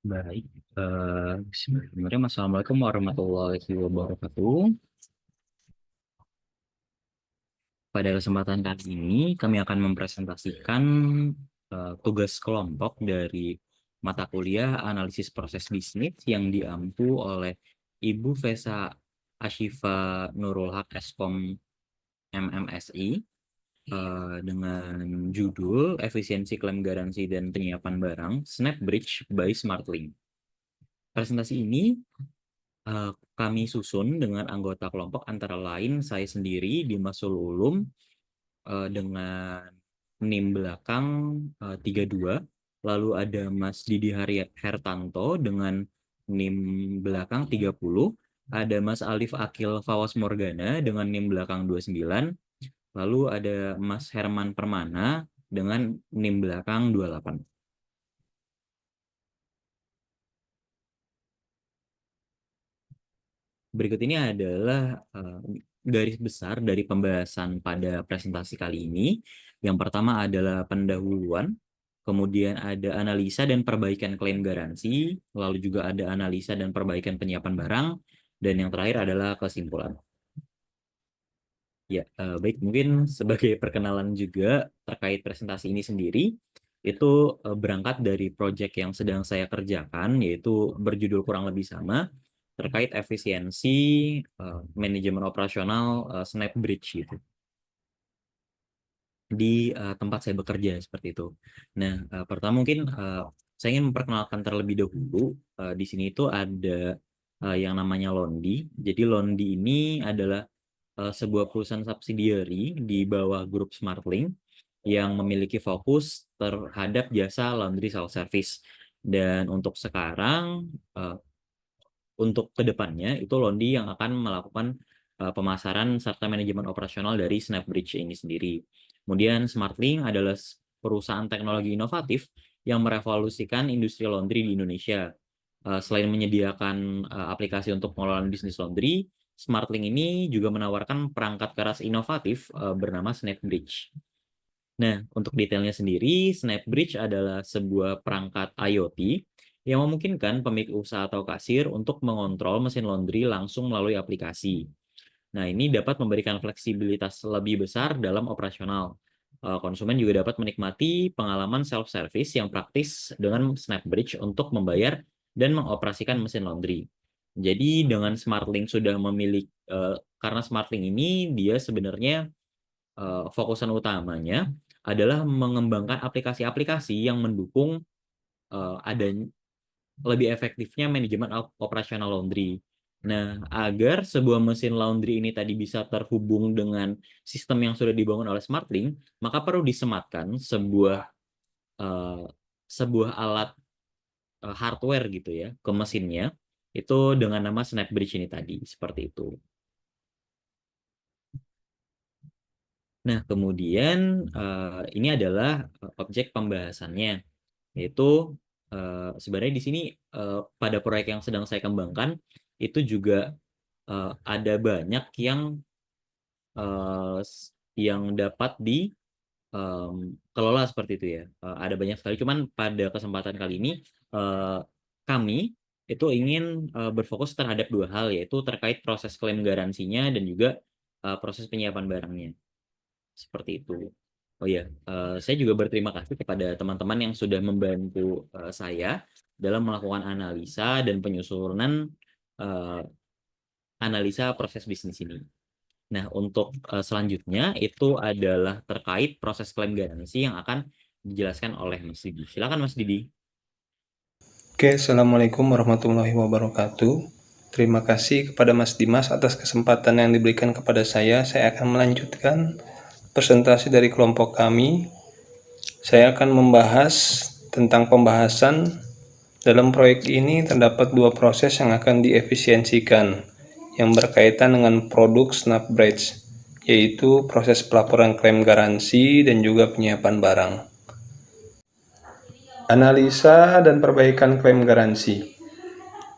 Baik, Bismillahirrahmanirrahim. Assalamualaikum warahmatullahi wabarakatuh. Pada kesempatan kali ini, kami akan mempresentasikan tugas kelompok dari mata kuliah analisis proses bisnis yang diampu oleh Ibu Vesa Ashifa Nurul Haq Eskom MMSI dengan judul Efisiensi Klaim Garansi dan Penyiapan Barang SnapBridge by SmartLink. Presentasi ini kami susun dengan anggota kelompok antara lain saya sendiri Dimas Ulum dengan NIM belakang 32, lalu ada Mas Didi Hertanto dengan NIM belakang 30, ada Mas Alif Akil Fawas Morgana dengan NIM belakang 29, lalu ada Mas Herman Permana dengan NIM belakang 28. Berikut ini adalah garis besar dari pembahasan pada presentasi kali ini. Yang pertama adalah pendahuluan, kemudian ada analisa dan perbaikan klaim garansi, lalu juga ada analisa dan perbaikan penyiapan barang, dan yang terakhir adalah kesimpulan. Ya, baik, mungkin sebagai perkenalan juga terkait presentasi ini sendiri, itu berangkat dari proyek yang sedang saya kerjakan, yaitu berjudul kurang lebih sama, terkait efisiensi manajemen operasional SnapBridge gitu di tempat saya bekerja seperti itu. Nah, pertama mungkin saya ingin memperkenalkan terlebih dahulu. Di sini itu ada yang namanya Londi. Jadi Londi ini adalah sebuah perusahaan subsidiary di bawah grup SmartLink yang memiliki fokus terhadap jasa laundry self service. Dan untuk sekarang untuk kedepannya itu Londi yang akan melakukan pemasaran serta manajemen operasional dari SnapBridge ini sendiri. Kemudian SmartLink adalah perusahaan teknologi inovatif yang merevolusikan industri laundry di Indonesia. Selain menyediakan aplikasi untuk pengelolaan bisnis laundry, SmartLink ini juga menawarkan perangkat keras inovatif bernama SnapBridge. Nah, untuk detailnya sendiri, SnapBridge adalah sebuah perangkat IoT yang memungkinkan pemilik usaha atau kasir untuk mengontrol mesin laundry langsung melalui aplikasi. Nah, ini dapat memberikan fleksibilitas lebih besar dalam operasional. Konsumen juga dapat menikmati pengalaman self-service yang praktis dengan SnapBridge untuk membayar dan mengoperasikan mesin laundry. Jadi dengan SmartLink sudah memiliki, karena SmartLink ini dia sebenarnya fokusan utamanya adalah mengembangkan aplikasi-aplikasi yang mendukung adanya lebih efektifnya manajemen operasional laundry. Nah, agar sebuah mesin laundry ini tadi bisa terhubung dengan sistem yang sudah dibangun oleh SmartLink, maka perlu disematkan uh, sebuah alat hardware gitu ya ke mesinnya itu dengan nama SnapBridge ini tadi seperti itu. Nah, kemudian ini adalah objek pembahasannya, yaitu sebenarnya di sini pada proyek yang sedang saya kembangkan itu juga ada banyak uh, yang dapat dikelola seperti itu ya. Ada banyak sekali, cuman pada kesempatan kali ini uh, kami itu ingin berfokus terhadap dua hal, yaitu terkait proses klaim garansinya dan juga proses penyiapan barangnya. Seperti itu. Oh ya, saya juga berterima kasih kepada teman-teman yang sudah membantu saya dalam melakukan analisa dan penyusunan eh, analisa proses bisnis ini. Nah, untuk selanjutnya itu adalah terkait proses klaim garansi yang akan dijelaskan oleh Mas Didi. Silakan Mas Didi. Oke, Assalamualaikum warahmatullahi wabarakatuh. Terima kasih kepada Mas Dimas atas kesempatan yang diberikan kepada saya. Saya akan melanjutkan presentasi dari kelompok kami. Saya akan membahas tentang pembahasan dalam proyek ini terdapat dua proses yang akan diefisiensikan yang berkaitan dengan produk SnapBridge, yaitu proses pelaporan klaim garansi dan juga penyiapan barang. Analisa dan perbaikan klaim garansi.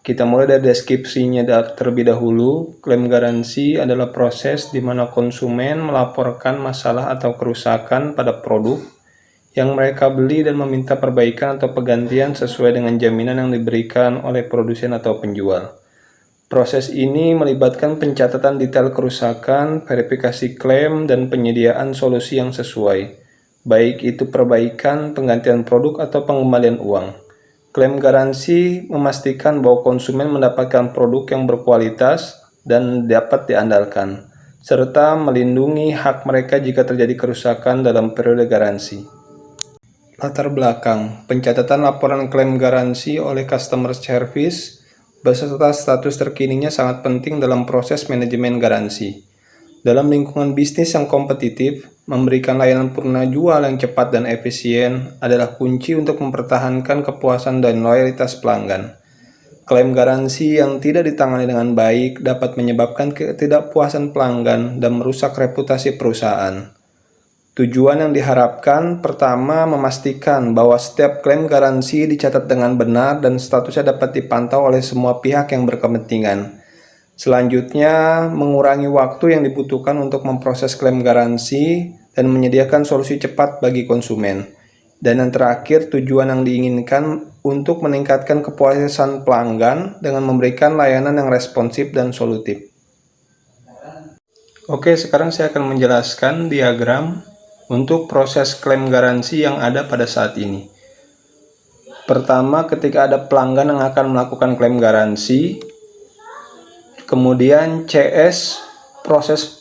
Kita mulai dari deskripsinya terlebih dahulu. Klaim garansi adalah proses di mana konsumen melaporkan masalah atau kerusakan pada produk yang mereka beli dan meminta perbaikan atau penggantian sesuai dengan jaminan yang diberikan oleh produsen atau penjual. Proses ini melibatkan pencatatan detail kerusakan, verifikasi klaim, dan penyediaan solusi yang sesuai, baik itu perbaikan, penggantian produk, atau pengembalian uang. Klaim garansi memastikan bahwa konsumen mendapatkan produk yang berkualitas dan dapat diandalkan, serta melindungi hak mereka jika terjadi kerusakan dalam periode garansi. Latar belakang, pencatatan laporan klaim garansi oleh customer service beserta status terkininya sangat penting dalam proses manajemen garansi. Dalam lingkungan bisnis yang kompetitif, memberikan layanan purna jual yang cepat dan efisien adalah kunci untuk mempertahankan kepuasan dan loyalitas pelanggan. Klaim garansi yang tidak ditangani dengan baik dapat menyebabkan ketidakpuasan pelanggan dan merusak reputasi perusahaan. Tujuan yang diharapkan, pertama, memastikan bahwa setiap klaim garansi dicatat dengan benar dan statusnya dapat dipantau oleh semua pihak yang berkepentingan. Selanjutnya, mengurangi waktu yang dibutuhkan untuk memproses klaim garansi dan menyediakan solusi cepat bagi konsumen. Dan yang terakhir, tujuan yang diinginkan untuk meningkatkan kepuasan pelanggan dengan memberikan layanan yang responsif dan solutif. Oke, sekarang saya akan menjelaskan diagram untuk proses klaim garansi yang ada pada saat ini. Pertama, ketika ada pelanggan yang akan melakukan klaim garansi, kemudian CS, proses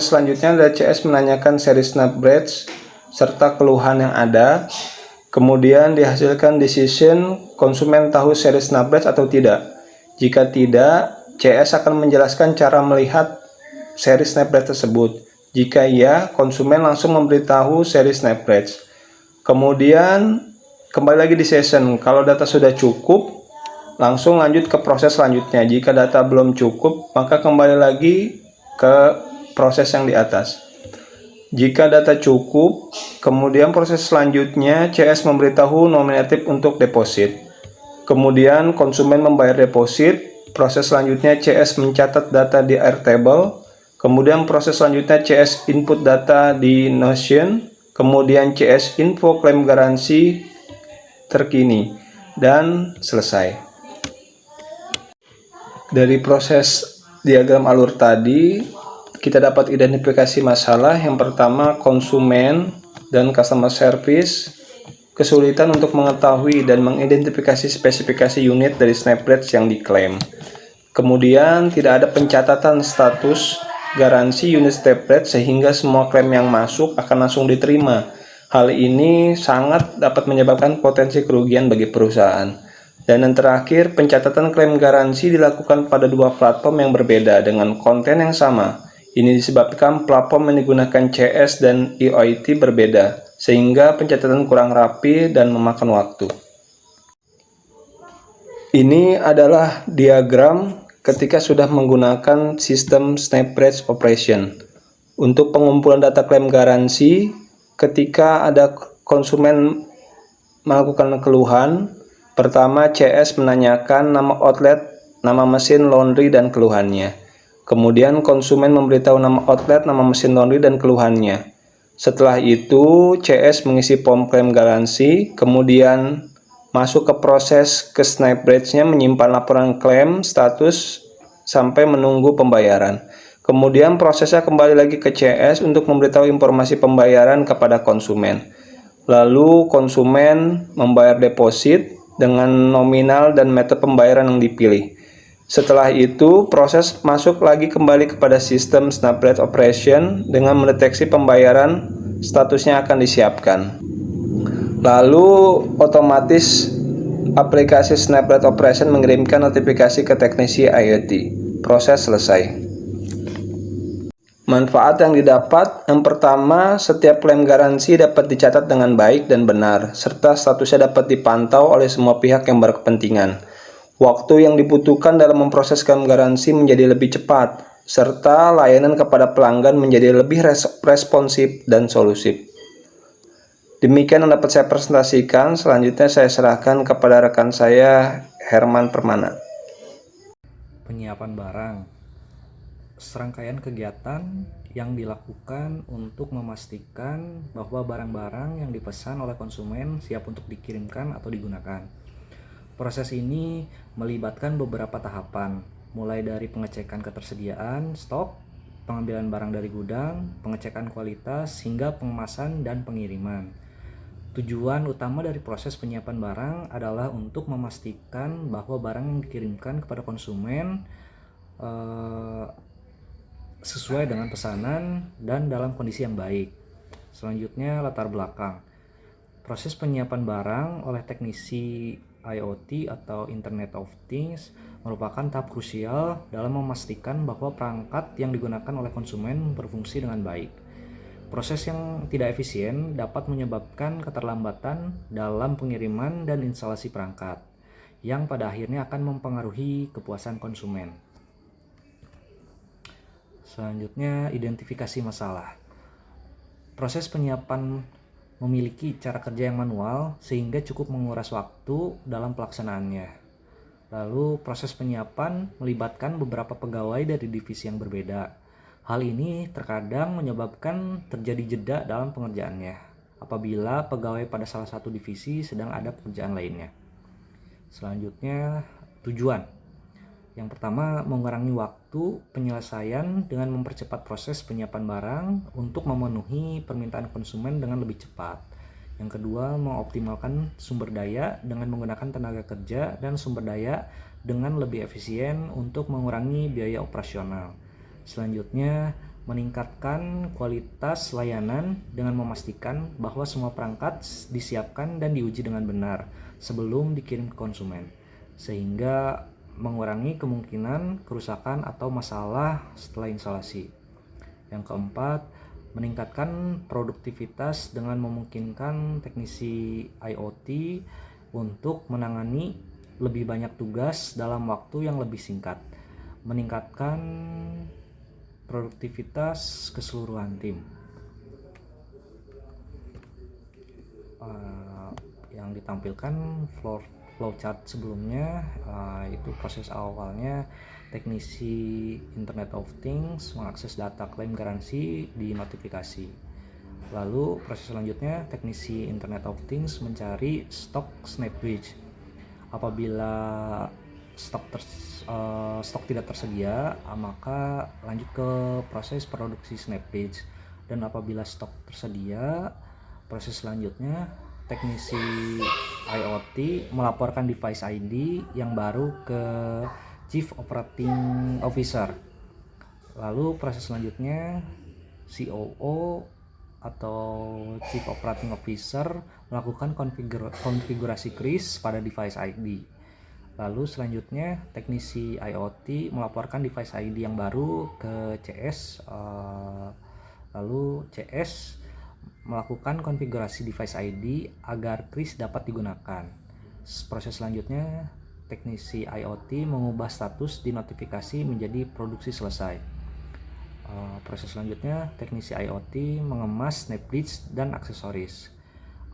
selanjutnya adalah CS menanyakan seri snapbridge serta keluhan yang ada, kemudian dihasilkan decision konsumen tahu seri snapbridge atau tidak. Jika tidak, CS akan menjelaskan cara melihat seri snapbridge tersebut. Jika iya, konsumen langsung memberitahu seri snapbridge. Kemudian kembali lagi di session. Kalau data sudah cukup, langsung lanjut ke proses selanjutnya. Jika data belum cukup, maka kembali lagi ke proses yang di atas. Jika data cukup, kemudian proses selanjutnya CS memberitahu nominatif untuk deposit. Kemudian konsumen membayar deposit. Proses selanjutnya CS mencatat data di Airtable. Kemudian proses selanjutnya CS input data di Notion, kemudian CS info klaim garansi terkini, dan selesai. Dari proses diagram alur tadi, kita dapat identifikasi masalah. Yang pertama, konsumen dan customer service kesulitan untuk mengetahui dan mengidentifikasi spesifikasi unit dari snapbridge yang diklaim. Kemudian tidak ada pencatatan status garansi unit snapbridge sehingga semua klaim yang masuk akan langsung diterima. Hal ini sangat dapat menyebabkan potensi kerugian bagi perusahaan. Dan yang terakhir, pencatatan klaim garansi dilakukan pada dua platform yang berbeda dengan konten yang sama. Ini disebabkan platform yang digunakan CS dan EOIT berbeda, sehingga pencatatan kurang rapi dan memakan waktu. Ini adalah diagram ketika sudah menggunakan sistem snapbridge operation. Untuk pengumpulan data klaim garansi, ketika ada konsumen melakukan keluhan, pertama CS menanyakan nama outlet, nama mesin laundry, dan keluhannya. Kemudian konsumen memberitahu nama outlet, nama mesin laundry, dan keluhannya. Setelah itu, CS mengisi form klaim garansi, kemudian masuk ke proses ke snapbridge-nya menyimpan laporan klaim status sampai menunggu pembayaran. Kemudian prosesnya kembali lagi ke CS untuk memberitahu informasi pembayaran kepada konsumen. Lalu konsumen membayar deposit dengan nominal dan metode pembayaran yang dipilih. Setelah itu, proses masuk lagi kembali kepada sistem snapbridge operation dengan mendeteksi pembayaran statusnya akan disiapkan. Lalu otomatis aplikasi snapbridge operation mengirimkan notifikasi ke teknisi IoT. Proses selesai. Manfaat yang didapat, yang pertama, setiap klaim garansi dapat dicatat dengan baik dan benar, serta statusnya dapat dipantau oleh semua pihak yang berkepentingan. Waktu yang dibutuhkan dalam memproses klaim garansi menjadi lebih cepat, serta layanan kepada pelanggan menjadi lebih responsif dan solusif. Demikian yang dapat saya presentasikan. Selanjutnya saya serahkan kepada rekan saya, Herman Permana. Penyiapan barang, serangkaian kegiatan yang dilakukan untuk memastikan bahwa barang-barang yang dipesan oleh konsumen siap untuk dikirimkan atau digunakan. Proses ini melibatkan beberapa tahapan, mulai dari pengecekan ketersediaan stok, pengambilan barang dari gudang, pengecekan kualitas, hingga pengemasan dan pengiriman. Tujuan utama dari proses penyiapan barang adalah untuk memastikan bahwa barang yang dikirimkan kepada konsumen sesuai dengan pesanan dan dalam kondisi yang baik. Selanjutnya, latar belakang. Proses penyiapan barang oleh teknisi IoT atau Internet of Things merupakan tahap krusial dalam memastikan bahwa perangkat yang digunakan oleh konsumen berfungsi dengan baik. Proses yang tidak efisien dapat menyebabkan keterlambatan dalam pengiriman dan instalasi perangkat, yang pada akhirnya akan mempengaruhi kepuasan konsumen. Selanjutnya, identifikasi masalah. Proses penyiapan memiliki cara kerja yang manual sehingga cukup menguras waktu dalam pelaksanaannya. Lalu, proses penyiapan melibatkan beberapa pegawai dari divisi yang berbeda. Hal ini terkadang menyebabkan terjadi jeda dalam pengerjaannya apabila pegawai pada salah satu divisi sedang ada pekerjaan lainnya. Selanjutnya, tujuan. Yang pertama, mengurangi waktu penyelesaian dengan mempercepat proses penyiapan barang untuk memenuhi permintaan konsumen dengan lebih cepat. Yang kedua, mengoptimalkan sumber daya dengan menggunakan tenaga kerja dan sumber daya dengan lebih efisien untuk mengurangi biaya operasional. Selanjutnya, meningkatkan kualitas layanan dengan memastikan bahwa semua perangkat disiapkan dan diuji dengan benar sebelum dikirim ke konsumen, sehingga mengurangi kemungkinan kerusakan atau masalah setelah instalasi. Yang keempat, meningkatkan produktivitas dengan memungkinkan teknisi IoT untuk menangani lebih banyak tugas dalam waktu yang lebih singkat, meningkatkan produktivitas keseluruhan tim. Yang ditampilkan flowchart sebelumnya, itu proses awalnya teknisi Internet of Things mengakses data klaim garansi di notifikasi. Lalu proses selanjutnya teknisi Internet of Things mencari stok SnapBridge. Apabila stok tidak tersedia, maka lanjut ke proses produksi SnapBridge. Dan apabila stok tersedia, proses selanjutnya teknisi IoT melaporkan device ID yang baru ke Chief Operating Officer. Lalu proses selanjutnya COO atau Chief Operating Officer melakukan konfigurasi kris pada device ID. Lalu selanjutnya teknisi IoT melaporkan device ID yang baru ke CS. Lalu CS melakukan konfigurasi device ID agar kris dapat digunakan. Proses selanjutnya, teknisi IoT mengubah status di notifikasi menjadi produksi selesai. Proses selanjutnya, teknisi IoT mengemas SnapBridge dan aksesoris.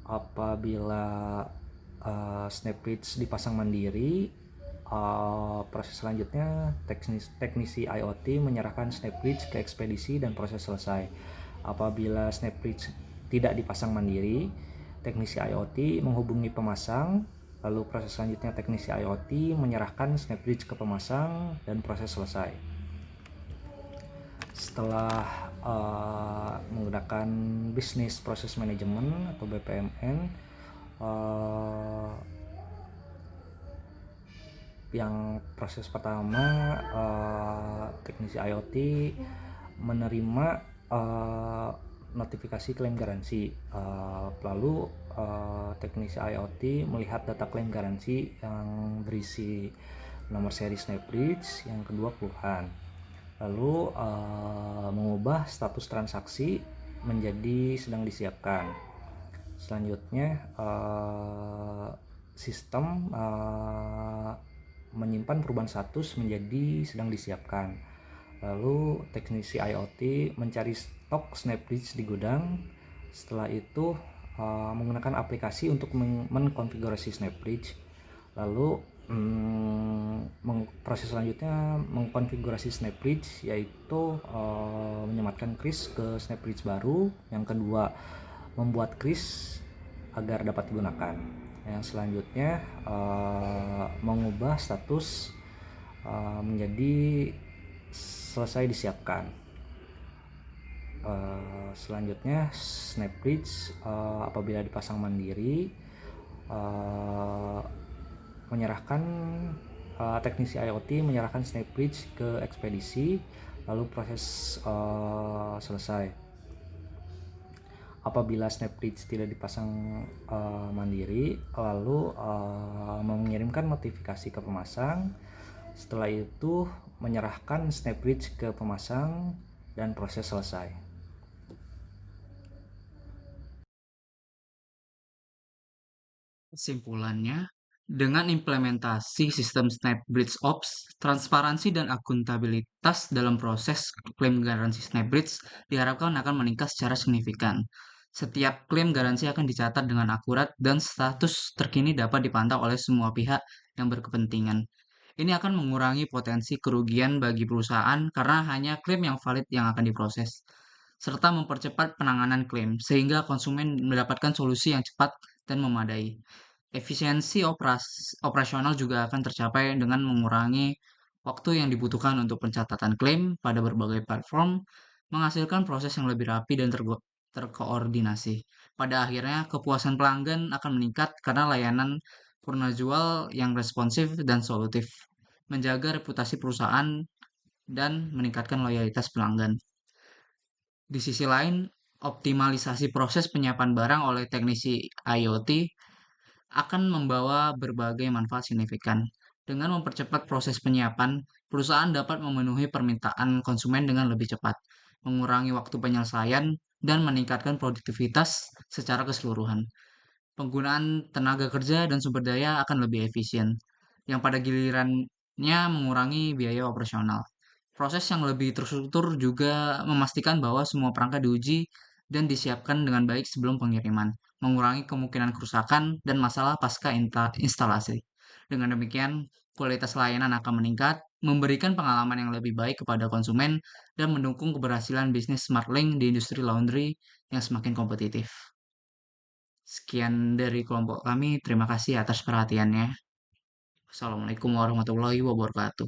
Apabila SnapBridge dipasang mandiri, proses selanjutnya teknisi IoT menyerahkan SnapBridge ke ekspedisi dan proses selesai. Apabila SnapBridge tidak dipasang mandiri, teknisi IoT menghubungi pemasang, lalu proses selanjutnya teknisi IoT menyerahkan SnapBridge ke pemasang dan proses selesai. Setelah menggunakan Business Process Management atau BPMN, yang proses pertama, teknisi IoT menerima notifikasi klaim garansi. Lalu teknisi IoT melihat data klaim garansi yang berisi nomor seri SnapBridge, yang kedua keluhan. Lalu mengubah status transaksi menjadi sedang disiapkan. Selanjutnya sistem menyimpan perubahan status menjadi sedang disiapkan. Lalu teknisi IoT mencari stok SnapBridge di gudang. Setelah itu menggunakan aplikasi untuk mengkonfigurasi SnapBridge. Lalu Proses selanjutnya mengkonfigurasi SnapBridge, yaitu menyematkan kris ke SnapBridge baru. Yang kedua, membuat kris agar dapat digunakan. Yang selanjutnya mengubah status menjadi selesai disiapkan. Selanjutnya SnapBridge apabila dipasang mandiri menyerahkan teknisi IoT menyerahkan SnapBridge ke ekspedisi, lalu proses selesai. Apabila SnapBridge tidak dipasang mandiri, lalu mengirimkan notifikasi ke pemasang. Setelah itu menyerahkan SnapBridge ke pemasang dan proses selesai. Kesimpulannya, dengan implementasi sistem SnapBridge Ops, transparansi dan akuntabilitas dalam proses klaim garansi SnapBridge diharapkan akan meningkat secara signifikan. Setiap klaim garansi akan dicatat dengan akurat dan status terkini dapat dipantau oleh semua pihak yang berkepentingan. Ini akan mengurangi potensi kerugian bagi perusahaan karena hanya klaim yang valid yang akan diproses, serta mempercepat penanganan klaim sehingga konsumen mendapatkan solusi yang cepat dan memadai. Efisiensi operasional juga akan tercapai dengan mengurangi waktu yang dibutuhkan untuk pencatatan klaim pada berbagai platform, menghasilkan proses yang lebih rapi dan terkoordinasi. Pada akhirnya, kepuasan pelanggan akan meningkat karena layanan Purnajual yang responsif dan solutif, menjaga reputasi perusahaan, dan meningkatkan loyalitas pelanggan. Di sisi lain, optimalisasi proses penyiapan barang oleh teknisi IoT akan membawa berbagai manfaat signifikan. Dengan mempercepat proses penyiapan, perusahaan dapat memenuhi permintaan konsumen dengan lebih cepat, mengurangi waktu penyelesaian, dan meningkatkan produktivitas secara keseluruhan. Penggunaan tenaga kerja dan sumber daya akan lebih efisien, yang pada gilirannya mengurangi biaya operasional. Proses yang lebih terstruktur juga memastikan bahwa semua perangkat diuji dan disiapkan dengan baik sebelum pengiriman, mengurangi kemungkinan kerusakan dan masalah pasca instalasi. Dengan demikian, kualitas layanan akan meningkat, memberikan pengalaman yang lebih baik kepada konsumen, dan mendukung keberhasilan bisnis SmartLink di industri laundry yang semakin kompetitif. Sekian dari kelompok kami. Terima kasih atas perhatiannya. Assalamualaikum warahmatullahi wabarakatuh.